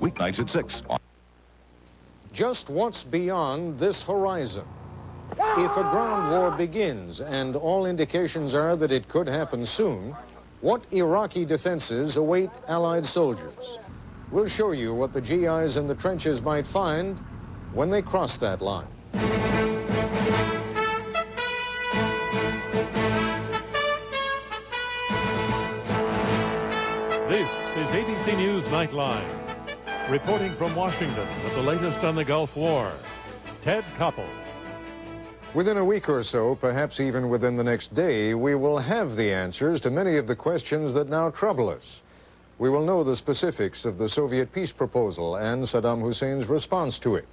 weeknights at 6. Just what's beyond this horizon? If a ground war begins, and all indications are that it could happen soon, what Iraqi defenses await Allied soldiers? We'll show you what the GIs in the trenches might find when they cross that line. This is ABC News Nightline. Reporting from Washington with the latest on the Gulf War, Ted Koppel. Within a week or so, perhaps even within the next day, we will have the answers to many of the questions that now trouble us. We will know the specifics of the Soviet peace proposal and Saddam Hussein's response to it.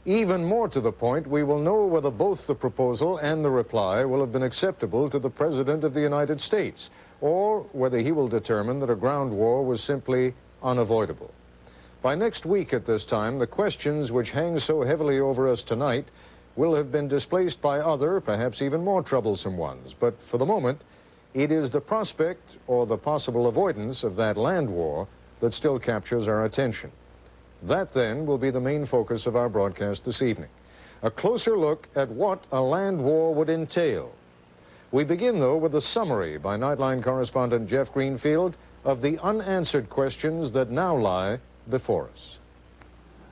Even more to the point, we will know whether both the proposal and the reply will have been acceptable to the President of the United States, or whether he will determine that a ground war was simply unavoidable. By next week at this time, the questions which hang so heavily over us tonight will have been displaced by other, perhaps even more troublesome ones. But for the moment, it is the prospect or the possible avoidance of that land war that still captures our attention. That, then, will be the main focus of our broadcast this evening. A closer look at what a land war would entail. We begin, though, with a summary by Nightline correspondent Jeff Greenfield of the unanswered questions that now lie before us.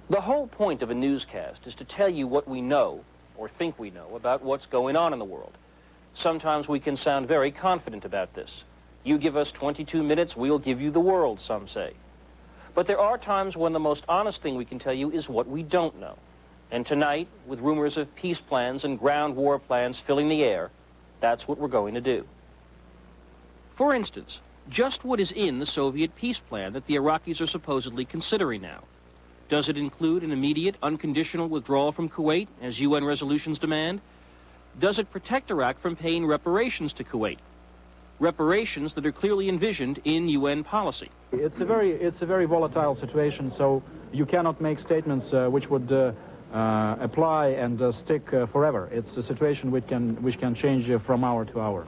The whole point of a newscast is to tell you what we know, or think we know, about what's going on in the world. Sometimes we can sound very confident about this. You give us 22 minutes, we'll give you the world, some say. But there are times when the most honest thing we can tell you is what we don't know. And tonight, with rumors of peace plans and ground war plans filling the air, that's what we're going to do. For instance, just what is in the Soviet peace plan that the Iraqis are supposedly considering now? Does it include an immediate, unconditional withdrawal from Kuwait, as UN resolutions demand? Does it protect Iraq from paying reparations to Kuwait? Reparations that are clearly envisioned in UN policy. It's a very volatile situation, so you cannot make statements which would apply and stick forever. It's a situation which can change from hour to hour.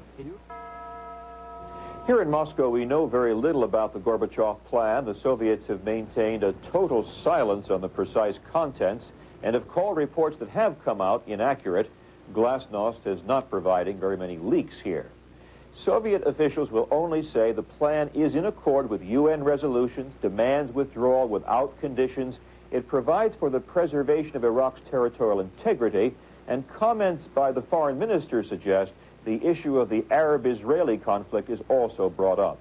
Here in Moscow, we know very little about the Gorbachev plan. The Soviets have maintained a total silence on the precise contents and have called reports that have come out inaccurate. Glasnost is not providing very many leaks here. Soviet officials will only say the plan is in accord with UN resolutions, demands withdrawal without conditions. It provides for the preservation of Iraq's territorial integrity, and comments by the foreign minister suggest the issue of the Arab-Israeli conflict is also brought up.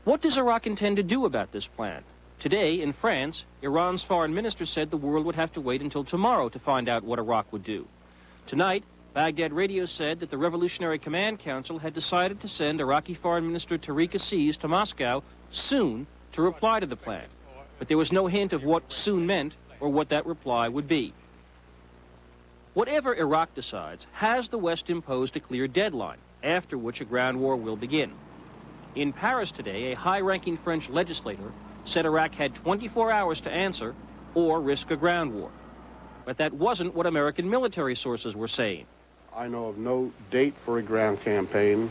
What does Iraq intend to do about this plan? Today, in France, Iran's foreign minister said the world would have to wait until tomorrow to find out what Iraq would do. Tonight, Baghdad radio said that the Revolutionary Command Council had decided to send Iraqi Foreign Minister Tariq Aziz to Moscow soon to reply to the plan. But there was no hint of what soon meant or what that reply would be. Whatever Iraq decides, has the West imposed a clear deadline, after which a ground war will begin? In Paris today, a high-ranking French legislator said Iraq had 24 hours to answer or risk a ground war. But that wasn't what American military sources were saying. I know of no date for a ground campaign.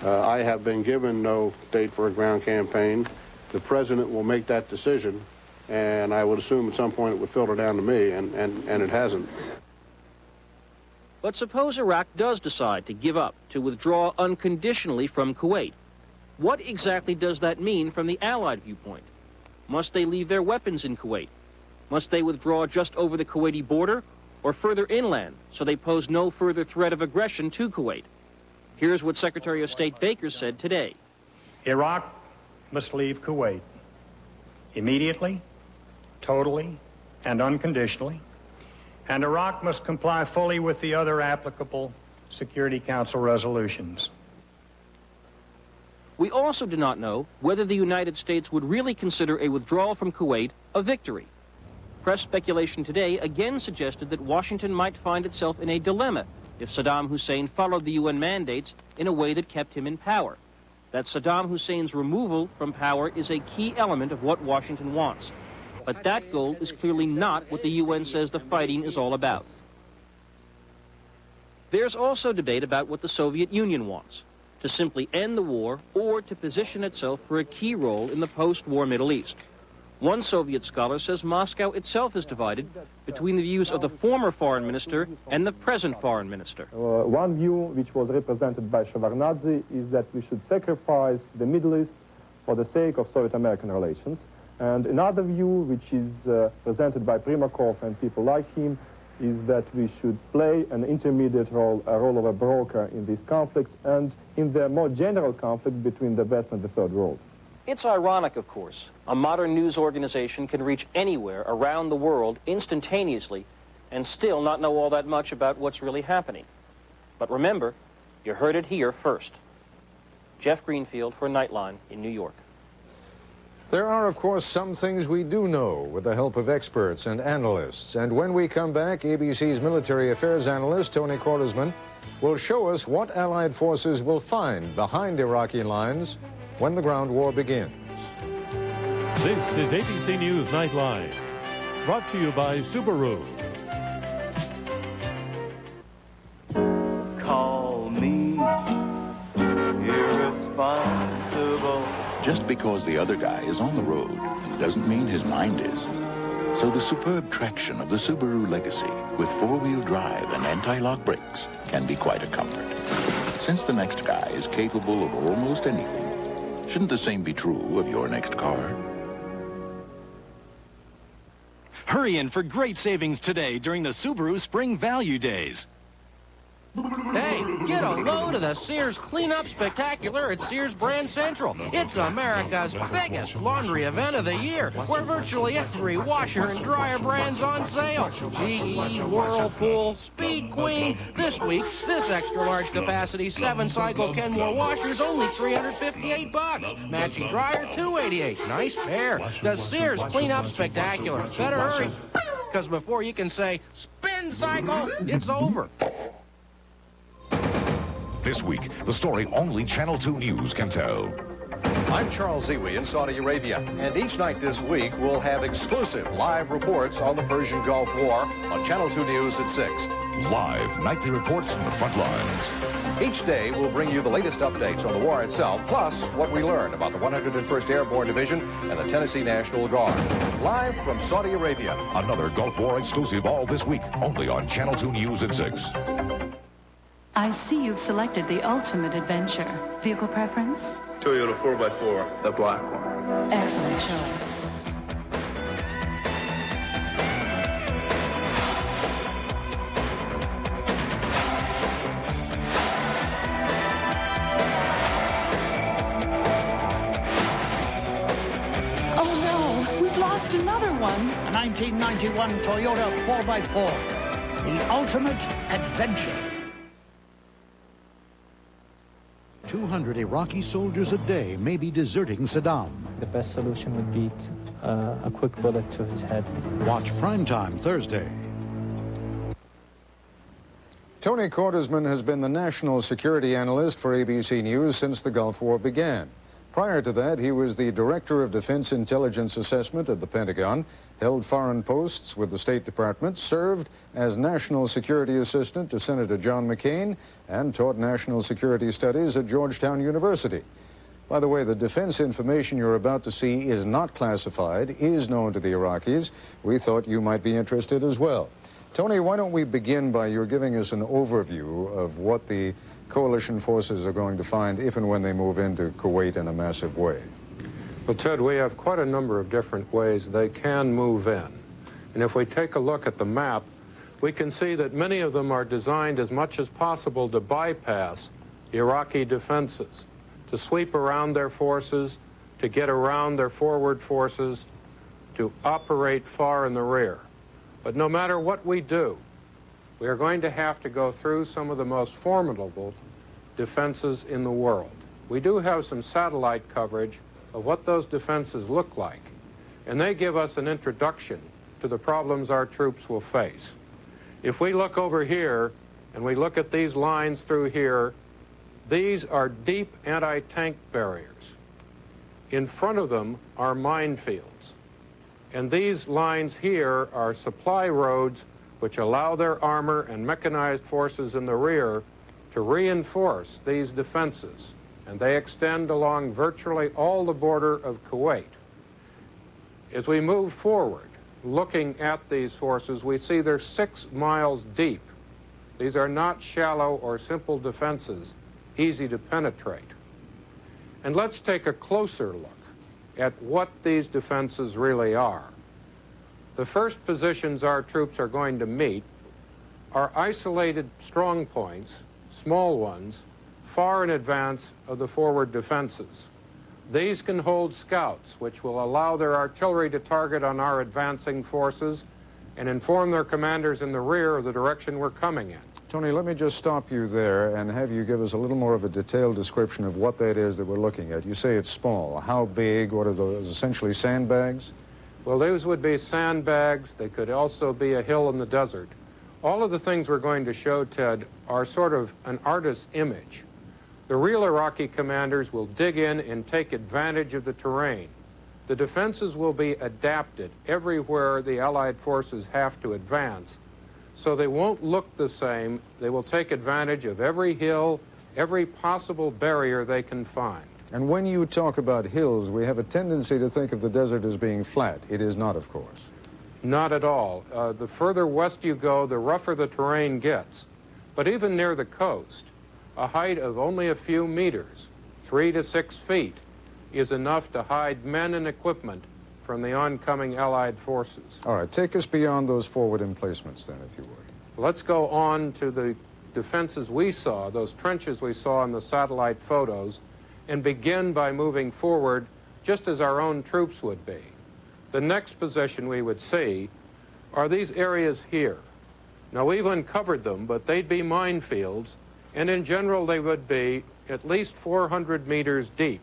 I have been given no date for a ground campaign. The president will make that decision, and I would assume at some point it would filter down to me, and it hasn't. But suppose Iraq does decide to give up, to withdraw unconditionally from Kuwait. What exactly does that mean from the Allied viewpoint? Must they leave their weapons in Kuwait? Must they withdraw just over the Kuwaiti border or further inland so they pose no further threat of aggression to Kuwait? Here's what Secretary of State Baker said today. Iraq must leave Kuwait immediately, totally, and unconditionally. And Iraq must comply fully with the other applicable Security Council resolutions. We also do not know whether the United States would really consider a withdrawal from Kuwait a victory. Press speculation today again suggested that Washington might find itself in a dilemma if Saddam Hussein followed the UN mandates in a way that kept him in power. That Saddam Hussein's removal from power is a key element of what Washington wants. But that goal is clearly not what the UN says the fighting is all about. There's also debate about what the Soviet Union wants, to simply end the war or to position itself for a key role in the post-war Middle East. One Soviet scholar says Moscow itself is divided between the views of the former foreign minister and the present foreign minister. One view, which was represented by Shevardnadze, is that we should sacrifice the Middle East for the sake of Soviet-American relations. And another view, which is presented by Primakov and people like him, is that we should play an intermediate role, a role of a broker in this conflict and in the more general conflict between the West and the Third World. It's ironic, of course. A modern news organization can reach anywhere around the world instantaneously and still not know all that much about what's really happening. But remember, you heard it here first. Jeff Greenfield for Nightline in New York. There are, of course, some things we do know with the help of experts and analysts. And when we come back, ABC's military affairs analyst, Tony Kordersman, will show us what Allied forces will find behind Iraqi lines when the ground war begins. This is ABC News Nightline, brought to you by Subaru. Call me irresponsible. Just because the other guy is on the road doesn't mean his mind is. So the superb traction of the Subaru Legacy with four-wheel drive and anti-lock brakes can be quite a comfort. Since the next guy is capable of almost anything, shouldn't the same be true of your next car? Hurry in for great savings today during the Subaru Spring Value Days. Hey, get a load of the Sears Cleanup Spectacular at Sears Brand Central. It's America's biggest laundry event of the year, where virtually every washer and dryer brand's on sale. GE, Whirlpool, Speed Queen. This week, this extra large capacity 7-cycle Kenmore washer's only $358. Matching dryer, $288. Nice pair. The Sears Cleanup Spectacular. Better hurry, because before you can say, spin cycle, it's over. This week, the story only Channel 2 News can tell. I'm Charles Ziwi in Saudi Arabia, and each night this week we'll have exclusive live reports on the Persian Gulf War on Channel 2 News at 6. Live nightly reports from the front lines. Each day we'll bring you the latest updates on the war itself, plus what we learn about the 101st Airborne Division and the Tennessee National Guard. Live from Saudi Arabia. Another Gulf War exclusive all this week, only on Channel 2 News at 6. I see you've selected the ultimate adventure. Vehicle preference? Toyota 4x4, the black one. Excellent choice. Oh no, we've lost another one. A 1991 Toyota 4x4, the ultimate adventure. 200 Iraqi soldiers a day may be deserting Saddam. The best solution would be a quick bullet to his head. Watch Primetime Thursday. Tony Kordersman has been the national security analyst for ABC News since the Gulf War began. Prior to that, he was the Director of Defense Intelligence Assessment at the Pentagon, held foreign posts with the State Department, served as National Security Assistant to Senator John McCain, and taught National Security Studies at Georgetown University. By the way, the defense information you're about to see is not classified, is known to the Iraqis. We thought you might be interested as well. Tony, why don't we begin by your giving us an overview of what the coalition forces are going to find if and when they move into Kuwait in a massive way. Well, Ted, we have quite a number of different ways they can move in. And if we take a look at the map, we can see that many of them are designed as much as possible to bypass Iraqi defenses, to sweep around their forces, to get around their forward forces, to operate far in the rear. But no matter what we do, we are going to have to go through some of the most formidable defenses in the world. We do have some satellite coverage of what those defenses look like, and they give us an introduction to the problems our troops will face. If we look over here and we look at these lines through here, these are deep anti-tank barriers. In front of them are minefields. And these lines here are supply roads which allow their armor and mechanized forces in the rear to reinforce these defenses. And they extend along virtually all the border of Kuwait. As we move forward, looking at these forces, we see they're 6 miles deep. These are not shallow or simple defenses, easy to penetrate. And let's take a closer look at what these defenses really are. The first positions our troops are going to meet are isolated strong points, small ones, far in advance of the forward defenses. These can hold scouts, which will allow their artillery to target on our advancing forces and inform their commanders in the rear of the direction we're coming in. Tony, let me just stop you there and have you give us a little more of a detailed description of what that is that we're looking at. You say it's small. How big? What are those? Essentially sandbags? Well, those would be sandbags. They could also be a hill in the desert. All of the things we're going to show, Ted, are sort of an artist's image. The real Iraqi commanders will dig in and take advantage of the terrain. The defenses will be adapted everywhere the Allied forces have to advance, so they won't look the same. They will take advantage of every hill, every possible barrier they can find. And when you talk about hills, we have a tendency to think of the desert as being flat. It is not, of course. Not at all. The further west you go, the rougher the terrain gets. But even near the coast, a height of only a few meters, 3 to 6 feet, is enough to hide men and equipment from the oncoming Allied forces. All right, take us beyond those forward emplacements then, if you would. Let's go on to the defenses we saw, those trenches we saw in the satellite photos, and begin by moving forward just as our own troops would be. The next position we would see are these areas here. Now, we've uncovered them, but they'd be minefields, and in general they would be at least 400 meters deep,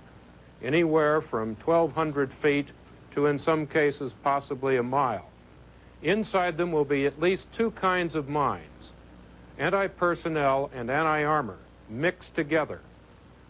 anywhere from 1,200 feet to, in some cases, possibly a mile. Inside them will be at least 2 kinds of mines, anti-personnel and anti-armor, mixed together.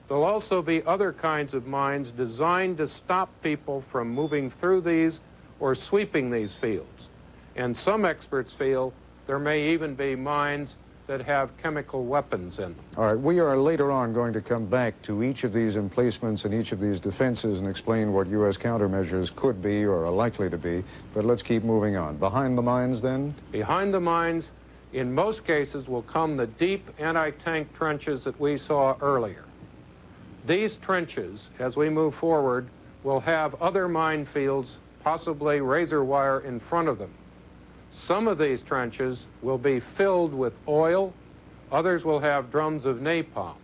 There'll also be other kinds of mines designed to stop people from moving through these or sweeping these fields. And some experts feel there may even be mines that have chemical weapons in them. All right, we are later on going to come back to each of these emplacements and each of these defenses and explain what U.S. countermeasures could be or are likely to be, but let's keep moving on. Behind the mines, then? Behind the mines, in most cases, will come the deep anti-tank trenches that we saw earlier. These trenches, as we move forward, will have other minefields, possibly razor wire in front of them. Some of these trenches will be filled with oil. Others will have drums of napalm.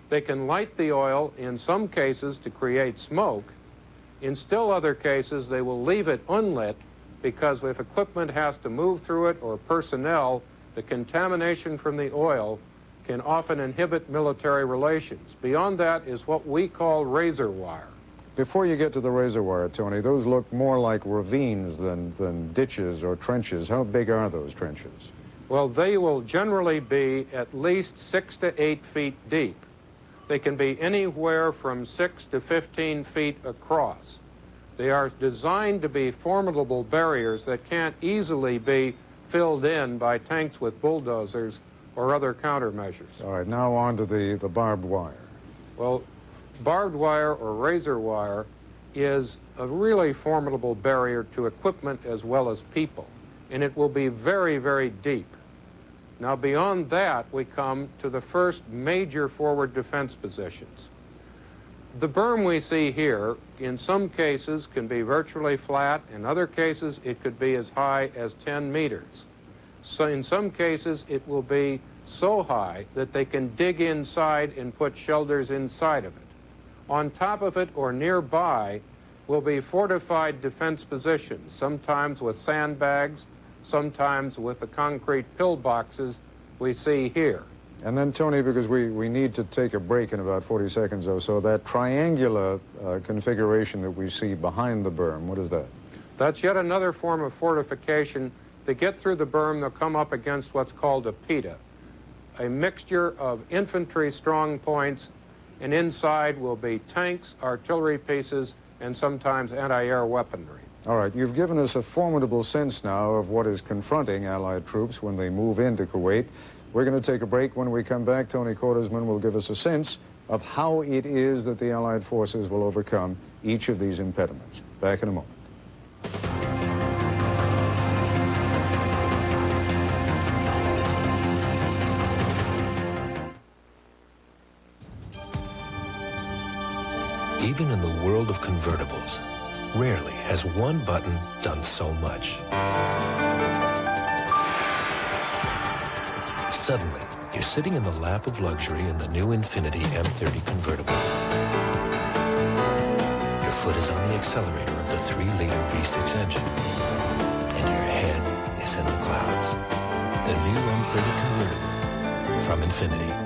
They can light the oil in some cases to create smoke. In still other cases, they will leave it unlit because if equipment has to move through it or personnel, the contamination from the oil can often inhibit military relations. Beyond that is what we call razor wire. Before you get to the razor wire, Tony, those look more like ravines than ditches or trenches. How big are those trenches? Well, they will generally be at least 6 to 8 feet deep. They can be anywhere from 6 to 15 feet across. They are designed to be formidable barriers that can't easily be filled in by tanks with bulldozers or other countermeasures. All right, now on to the barbed wire. Well, barbed wire or razor wire is a really formidable barrier to equipment as well as people, and it will be very, very deep. Now, beyond that, we come to the first major forward defense positions. The berm we see here, in some cases, can be virtually flat. In other cases, it could be as high as 10 meters. So in some cases, it will be so high that they can dig inside and put shelters inside of it. On top of it or nearby will be fortified defense positions, sometimes with sandbags, sometimes with the concrete pillboxes we see here. And then, Tony, because we need to take a break in about 40 seconds or so, that triangular configuration that we see behind the berm, what is that? That's yet another form of fortification. To get through the berm, they'll come up against what's called a pita, a mixture of infantry strong points, and inside will be tanks, artillery pieces, and sometimes anti-air weaponry. All right, you've given us a formidable sense now of what is confronting Allied troops when they move into Kuwait. We're going to take a break. When we come back, Tony Quartersman will give us a sense of how it is that the Allied forces will overcome each of these impediments. Back in a moment. Even in the world of convertibles, rarely has one button done so much. Suddenly, you're sitting in the lap of luxury in the new Infiniti M30 convertible. Your foot is on the accelerator of the 3-liter V6 engine, and your head is in the clouds. The new M30 convertible from Infiniti.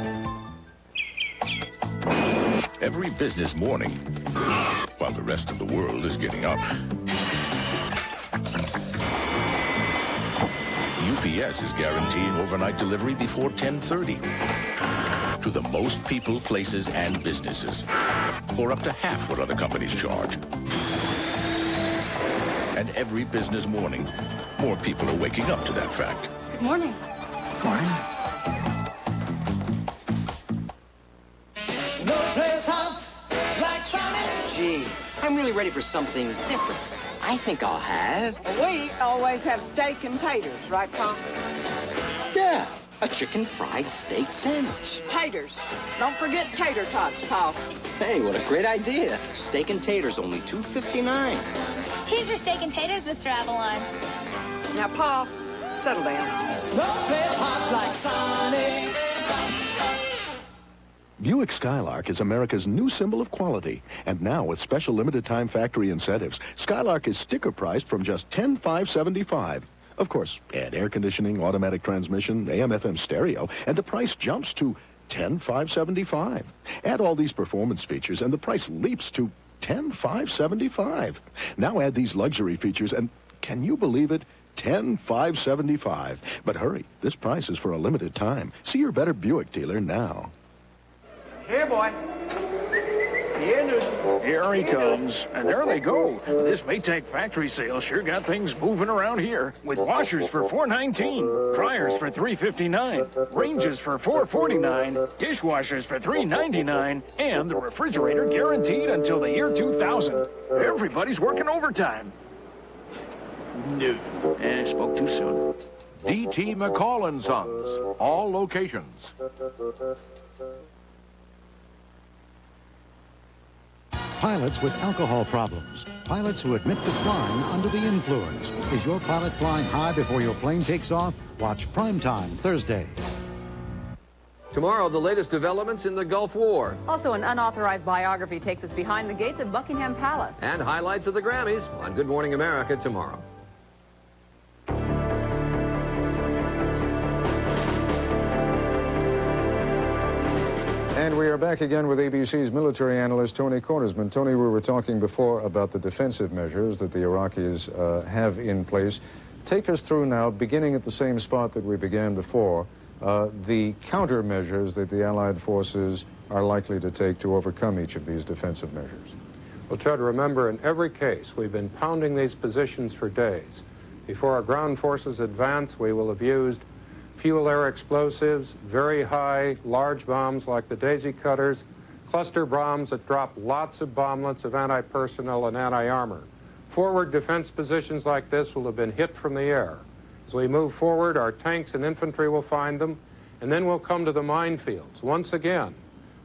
Every business morning, while the rest of the world is getting up, UPS is guaranteeing overnight delivery before 10:30 to the most people, places, and businesses for up to half what other companies charge. And every business morning, more people are waking up to that fact. Good morning. Morning. No place hops like Sonic. Gee, I'm really ready for something different. I think I'll have... We always have steak and taters, right, Pa? Yeah, a chicken fried steak sandwich. Taters. Don't forget tater tots, Pa. Hey, what a great idea. Steak and taters, only $2.59. Here's your steak and taters, Mr. Avalon. Now, Pa, settle down. No place hops like Sonic. Buick Skylark is America's new symbol of quality. And now, with special limited-time factory incentives, Skylark is sticker-priced from just $10,575. Of course, add air conditioning, automatic transmission, AM/FM stereo, and the price jumps to $10,575. Add all these performance features, and the price leaps to $10,575. Now add these luxury features, and can you believe it? $10,575. But hurry, this price is for a limited time. See your better Buick dealer now. Here, boy. Here, Newton. Here he comes. And there they go. This Maytag factory sale sure got things moving around here. With washers for $419, dryers for $359, ranges for $449, dishwashers for $399, and the refrigerator guaranteed until the year 2000. Everybody's working overtime. Newton. And I spoke too soon. D.T. McCall & Sons. All locations. Pilots with alcohol problems. Pilots who admit to flying under the influence. Is your pilot flying high before your plane takes off? Watch Primetime Thursday. Tomorrow, the latest developments in the Gulf War. Also, an unauthorized biography takes us behind the gates of Buckingham Palace. And highlights of the Grammys on Good Morning America tomorrow. And we are back again with ABC's military analyst, Tony Cornersman. Tony, we were talking before about the defensive measures that the Iraqis have in place. Take us through now, beginning at the same spot that we began before, the countermeasures that the Allied forces are likely to take to overcome each of these defensive measures. Well, Chud, remember, in every case, we've been pounding these positions for days. Before our ground forces advance, we will have used fuel-air explosives, very high, large bombs like the Daisy Cutters, cluster bombs that drop lots of bomblets of anti-personnel and anti-armor. Forward defense positions like this will have been hit from the air. As we move forward, our tanks and infantry will find them, and then we'll come to the minefields. Once again,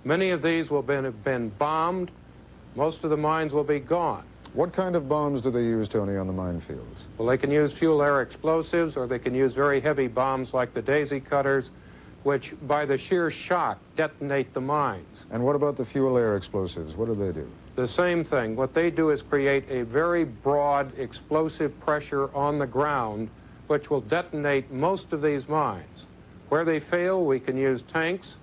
many of these will have been bombed. Most of the mines will be gone. What kind of bombs do they use, Tony, on the minefields? Well, they can use fuel-air explosives, or they can use very heavy bombs like the Daisy Cutters, which, by the sheer shock, detonate the mines. And what about the fuel-air explosives? What do they do? The same thing. What they do is create a very broad explosive pressure on the ground, which will detonate most of these mines. Where they fail, we can use tanks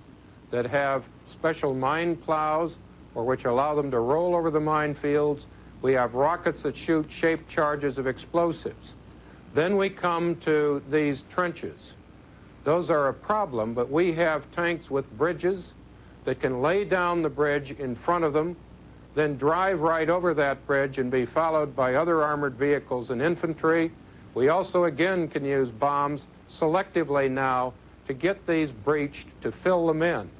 that have special mine plows, or which allow them to roll over the minefields. We have rockets that shoot shaped charges of explosives. Then we come to these trenches. Those are a problem, but we have tanks with bridges that can lay down the bridge in front of them, then drive right over that bridge and be followed by other armored vehicles and infantry. We also, again, can use bombs selectively now to get these breached, to fill them in.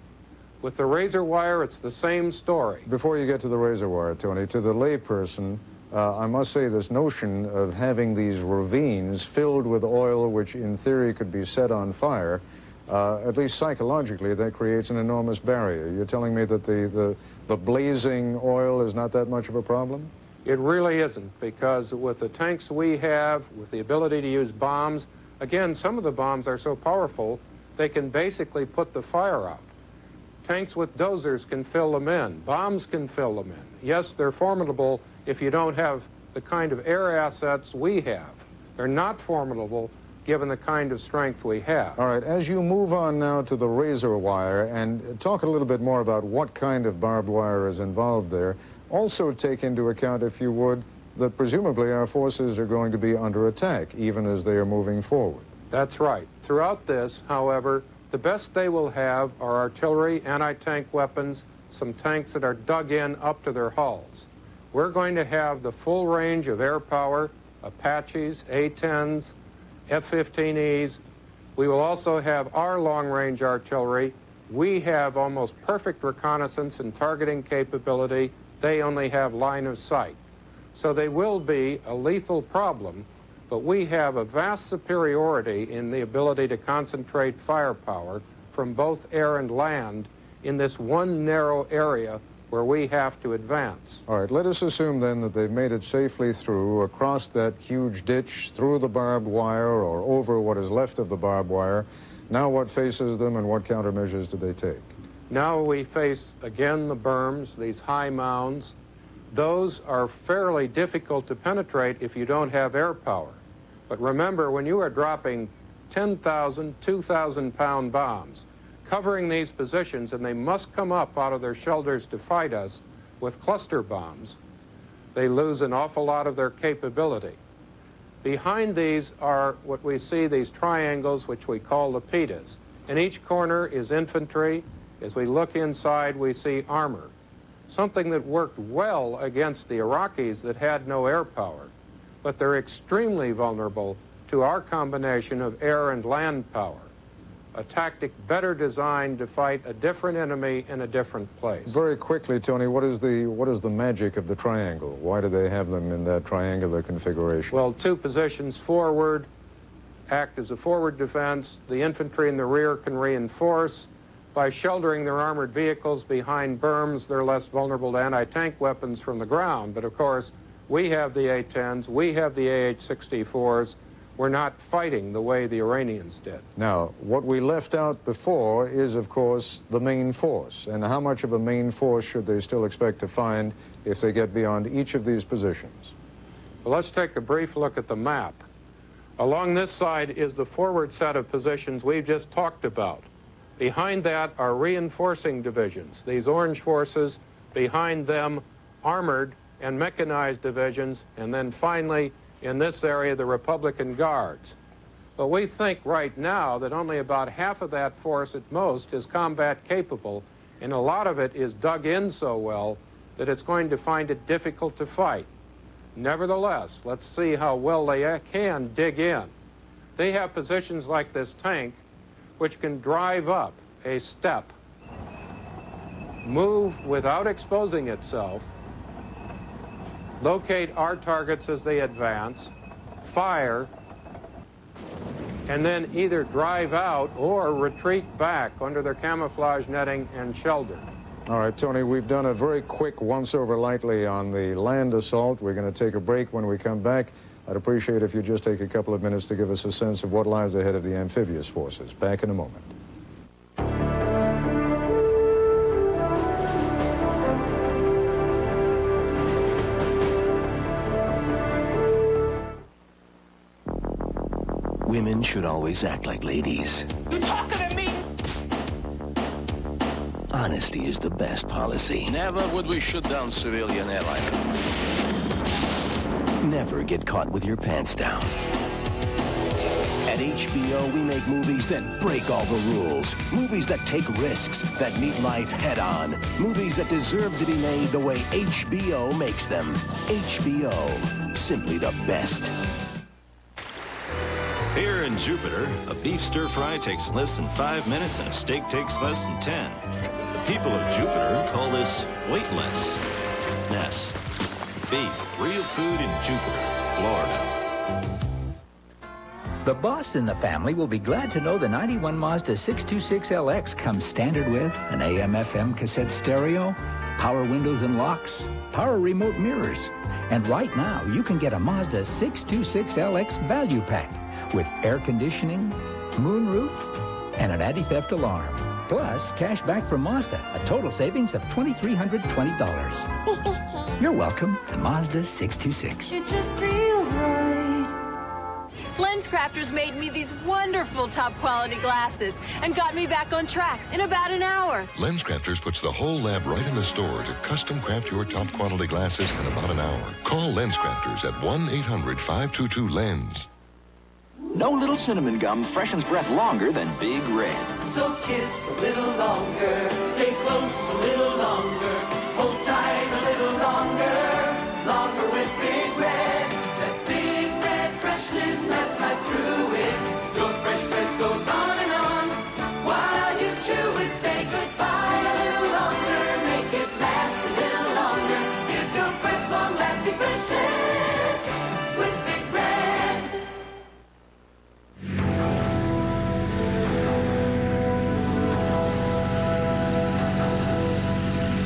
With the razor wire, it's the same story. Before you get to the razor wire, Tony, to the layperson, I must say this notion of having these ravines filled with oil, which in theory could be set on fire, at least psychologically, that creates an enormous barrier. You're telling me that the The blazing oil is not that much of a problem? It really isn't, because with the tanks we have, with the ability to use bombs, again, some of the bombs are so powerful, they can basically put the fire out. Tanks with dozers can fill them in. Bombs can fill them in. Yes, they're formidable if you don't have the kind of air assets we have. They're not formidable given the kind of strength we have. All right, as you move on now to the razor wire, and talk a little bit more about what kind of barbed wire is involved there, also take into account, if you would, that presumably our forces are going to be under attack, even as they are moving forward. That's right. Throughout this, however, the best they will have are artillery, anti-tank weapons, some tanks that are dug in up to their hulls. We're going to have the full range of air power, Apaches, A-10s, F-15Es. We will also have our long-range artillery. We have almost perfect reconnaissance and targeting capability. They only have line of sight. So they will be a lethal problem, but we have a vast superiority in the ability to concentrate firepower from both air and land in this one narrow area where we have to advance. All right, let us assume then that they've made it safely through, across that huge ditch, through the barbed wire, or over what is left of the barbed wire. Now what faces them, and what countermeasures do they take? Now we face, again, the berms, these high mounds. Those are fairly difficult to penetrate if you don't have air power. But remember, when you are dropping 10,000, 2,000-pound bombs, covering these positions, and they must come up out of their shelters to fight us with cluster bombs, they lose an awful lot of their capability. Behind these are what we see, these triangles, which we call lapidas. In each corner is infantry. As we look inside, we see armor, something that worked well against the Iraqis that had no air power, but they're extremely vulnerable to our combination of air and land power, a tactic better designed to fight a different enemy in a different place. Very quickly, Tony, what is the magic of the triangle? Why do they have them in that triangular configuration? Well, two positions forward act as a forward defense. The infantry in the rear can reinforce. By sheltering their armored vehicles behind berms, they're less vulnerable to anti-tank weapons from the ground. But of course, we have the A-10s, we have the AH-64s. We're not fighting the way the Iranians did. Now, what we left out before is, of course, the main force. And how much of a main force should they still expect to find if they get beyond each of these positions? Well, let's take a brief look at the map. Along this side is the forward set of positions we've just talked about. Behind that are reinforcing divisions, these orange forces, behind them armored and mechanized divisions, and then finally in this area the Republican Guards. But we think right now that only about half of that force at most is combat capable, and a lot of it is dug in so well that it's going to find it difficult to fight. Nevertheless, let's see how well they can dig in. They have positions like this tank which can drive up a step, move without exposing itself, locate our targets as they advance, fire, and then either drive out or retreat back under their camouflage netting and shelter. All right, Tony, we've done a very quick once-over lightly on the land assault. We're going to take a break. When we come back, I'd appreciate if you just take a couple of minutes to give us a sense of what lies ahead of the amphibious forces. Back in a moment. Women should always act like ladies. You talking to me? Honesty is the best policy. Never would we shoot down civilian airliner. Never get caught with your pants down. At HBO, we make movies that break all the rules. Movies that take risks, that meet life head-on. Movies that deserve to be made the way HBO makes them. HBO, simply the best. Here in Jupiter, a beef stir-fry takes less than 5 minutes and a steak takes less than 10. The people of Jupiter call this weightlessness. Beef, real food in Jupiter, Florida. The boss in the family will be glad to know the 91 Mazda 626LX comes standard with an AM/FM cassette stereo, power windows and locks, power remote mirrors. And right now, you can get a Mazda 626LX value pack with air conditioning, moonroof, and an anti-theft alarm. Plus, cash back from Mazda, a total savings of $2,320. You're welcome to Mazda 626. It just feels right. LensCrafters made me these wonderful top-quality glasses and got me back on track in about an hour. LensCrafters puts the whole lab right in the store to custom craft your top-quality glasses in about an hour. Call LensCrafters at 1-800-522-LENS. No little cinnamon gum freshens breath longer than Big Red. So kiss a little longer, stay close a little longer, hold tight a little longer, longer with Big Red. That Big Red freshness lasts right through it. Your fresh breath goes on and on. While you chew it, say goodbye a little longer, make it last a little longer. Give your breath long-lasting freshness with Big Red.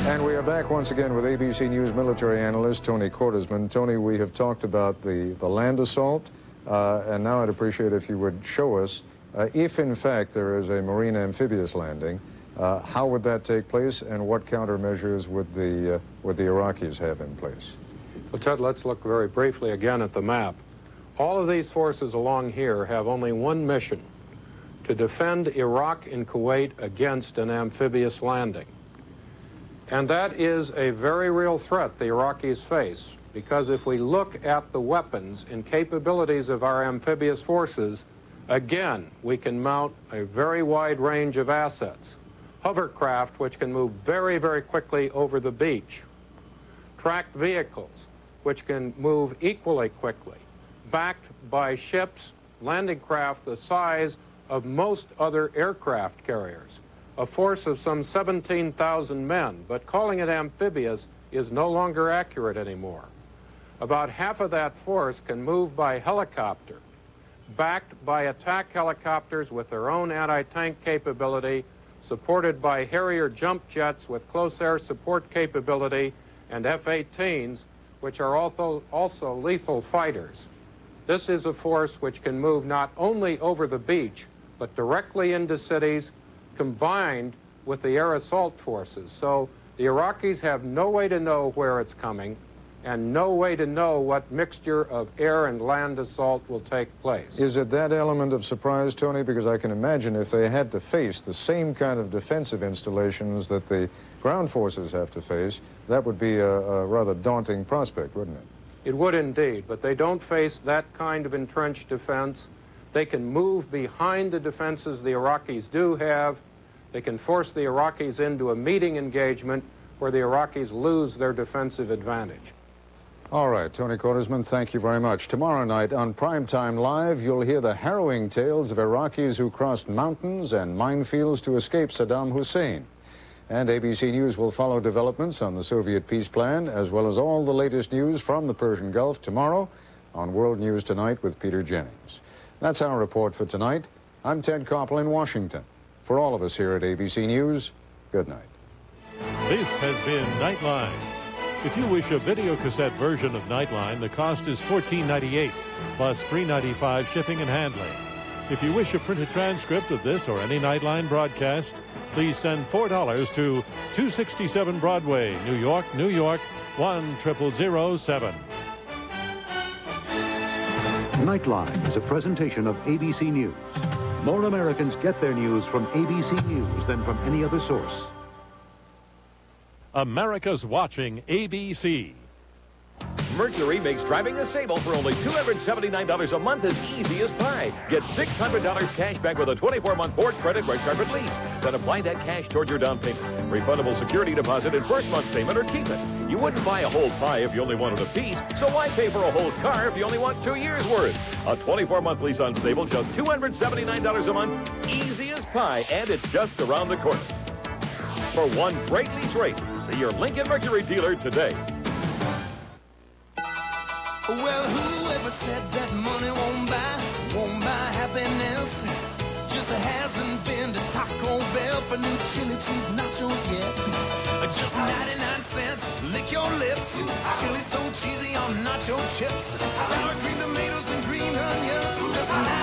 And we are back once again with ABC News military analyst Tony Kordersman. Tony, we have talked about the land assault, and now I'd appreciate if you would show us, if in fact there is a marine amphibious landing, how would that take place, and what countermeasures would the Iraqis have in place? Well, Ted, let's look very briefly again at the map. All of these forces along here have only one mission: to defend Iraq and Kuwait against an amphibious landing. And that is a very real threat the Iraqis face, because if we look at the weapons and capabilities of our amphibious forces, again, we can mount a very wide range of assets. Hovercraft, which can move very, very quickly over the beach. Tracked vehicles, which can move equally quickly, backed by ships, landing craft the size of most other aircraft carriers. A force of some 17,000 men, but calling it amphibious is no longer accurate anymore. About half of that force can move by helicopter, backed by attack helicopters with their own anti-tank capability, supported by Harrier jump jets with close air support capability, and F-18s, which are also lethal fighters. This is a force which can move not only over the beach, but directly into cities, combined with the air assault forces. So the Iraqis have no way to know where it's coming and no way to know what mixture of air and land assault will take place. Is it that element of surprise, Tony? Because I can imagine if they had to face the same kind of defensive installations that the ground forces have to face, that would be a rather daunting prospect, wouldn't it? It would indeed, but they don't face that kind of entrenched defense. They can move behind the defenses the Iraqis do have. They can force the Iraqis into a meeting engagement where the Iraqis lose their defensive advantage. All right, Tony Kordersman, thank you very much. Tomorrow night on Primetime Live, you'll hear the harrowing tales of Iraqis who crossed mountains and minefields to escape Saddam Hussein. And ABC News will follow developments on the Soviet peace plan, as well as all the latest news from the Persian Gulf tomorrow on World News Tonight with Peter Jennings. That's our report for tonight. I'm Ted Koppel in Washington. For all of us here at ABC News, good night. This has been Nightline. If you wish a videocassette version of Nightline, the cost is $14.98 plus $3.95 shipping and handling. If you wish a printed transcript of this or any Nightline broadcast, please send $4 to 267 Broadway, New York, New York, 10007. Nightline is a presentation of ABC News. More Americans get their news from ABC News than from any other source. America's watching ABC. Mercury makes driving a Sable for only $279 a month as easy as pie. Get $600 cash back with a 24-month Ford credit Red Carpet lease. Then apply that cash toward your down payment, refundable security deposit, and first month's payment, or keep it. You wouldn't buy a whole pie if you only wanted a piece, so why pay for a whole car if you only want 2 years' worth? A 24-month lease on Sable, just $279 a month, easy as pie, and it's just around the corner. For one great lease rate, see your Lincoln Mercury dealer today. Well, whoever said that money won't buy happiness, just hasn't been to Taco Bell for new chili cheese nachos yet. just 99 cents. Lick your lips. Chili so cheesy on nacho chips. Sour cream tomatoes and green onions, just 99